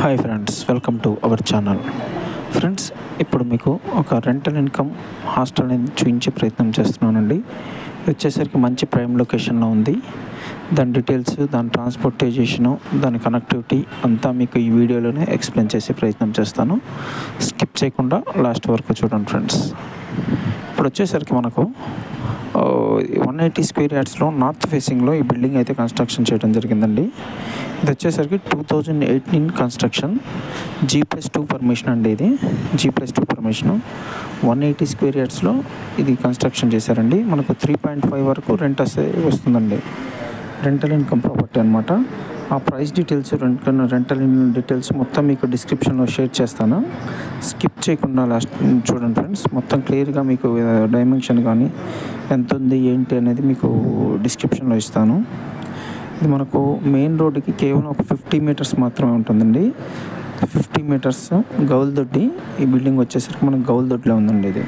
Hi friends, welcome to our channel. Friends, ఇప్పుడు మీకు ఒక రెంటల్ ఇన్కమ్ హాస్టల్ని చూపించే ప్రయత్నం చేస్తున్నానండి. ఇది వచ్చేసరికి మంచి ప్రైమ్ లొకేషన్లో ఉంది. దాని డీటెయిల్స్, దాని ట్రాన్స్పోర్టేషను, దాని కనెక్టివిటీ అంతా మీకు ఈ వీడియోలోనే ఎక్స్ప్లెయిన్ చేసే ప్రయత్నం చేస్తాను. స్కిప్ చేయకుండా లాస్ట్ వరకు చూడండి ఫ్రెండ్స్. ఇప్పుడు వచ్చేసరికి మనకు 180 స్క్వేర్ యార్డ్స్లో నార్త్ ఫేసింగ్లో ఈ బిల్డింగ్ అయితే కన్స్ట్రక్షన్ చేయడం జరిగిందండి. ఇది వచ్చేసరికి 2018 కన్స్ట్రక్షన్, G+2 పర్మిషన్ అండి. ఇది G+2 పర్మిషను. 180 స్క్వేర్ యార్డ్స్లో ఇది కన్స్ట్రక్షన్ చేశారండి. మనకు 3.5 వరకు రెంట్ వస్తుందండి. రెంటల్ ఇన్కమ్ ప్రాపర్టీ అనమాట. ఆ ప్రైస్ డీటెయిల్స్, రెంటల్ డీటెయిల్స్ మొత్తం మీకు డిస్క్రిప్షన్లో షేర్ చేస్తాను. స్కిప్ చేయకుండా లాస్ట్ చూడండి ఫ్రెండ్స్. మొత్తం క్లియర్గా మీకు డైమెన్షన్ కానీ ఎంత ఉంది ఏంటి అనేది మీకు డిస్క్రిప్షన్లో ఇస్తాను. ఇది మనకు మెయిన్ రోడ్డుకి కేవలం ఒక 50 మీటర్స్ మాత్రమే ఉంటుందండి. 50 మీటర్స్ గౌల్దొడ్డి. ఈ బిల్డింగ్ వచ్చేసరికి మనకు గౌల్దొడ్లో ఉందండి. ఇది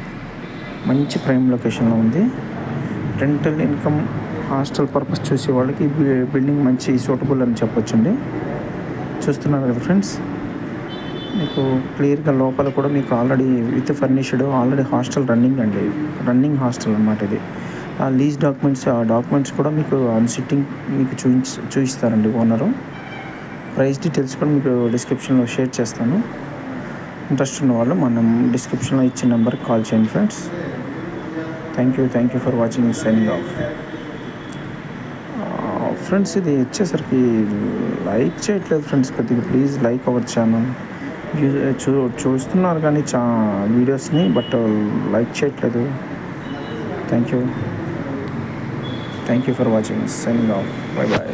మంచి ప్రైమ్ లొకేషన్లో ఉంది. రెంటల్ ఇన్కమ్ హాస్టల్ పర్పస్ చూసే వాళ్ళకి బిల్డింగ్ మంచి సూటబుల్ అని చెప్పొచ్చండి. చూస్తున్నారు కదా ఫ్రెండ్స్, మీకు క్లియర్గా లోపల కూడా మీకు already with furnished already hostel running అండి. రన్నింగ్ హాస్టల్ అన్నమాట ఇది. ఆ లీజ్ డాక్యుమెంట్స్, ఆ డాక్యుమెంట్స్ కూడా మీకు ఆన్ సిట్టింగ్ మీకు చూపిస్తారండి ఓనరు. ప్రైస్ డీటెయిల్స్ కూడా మీకు డిస్క్రిప్షన్లో షేర్ చేస్తాను. ఇంట్రెస్ట్ ఉన్న వాళ్ళు మనం డిస్క్రిప్షన్లో ఇచ్చిన నెంబర్కి కాల్ చేయండి friends. Thank you for watching. Signing of. Friends, ఇది వచ్చేసరికి లైక్ చేయట్లేదు ఫ్రెండ్స్. కొద్దిగా ప్లీజ్ లైక్ అవర్ ఛానల్. చూస్తున్నారు కానీ వీడియోస్ని, బట్ లైక్ చేయట్లేదు. Thank you for watching. Signing off. Bye bye.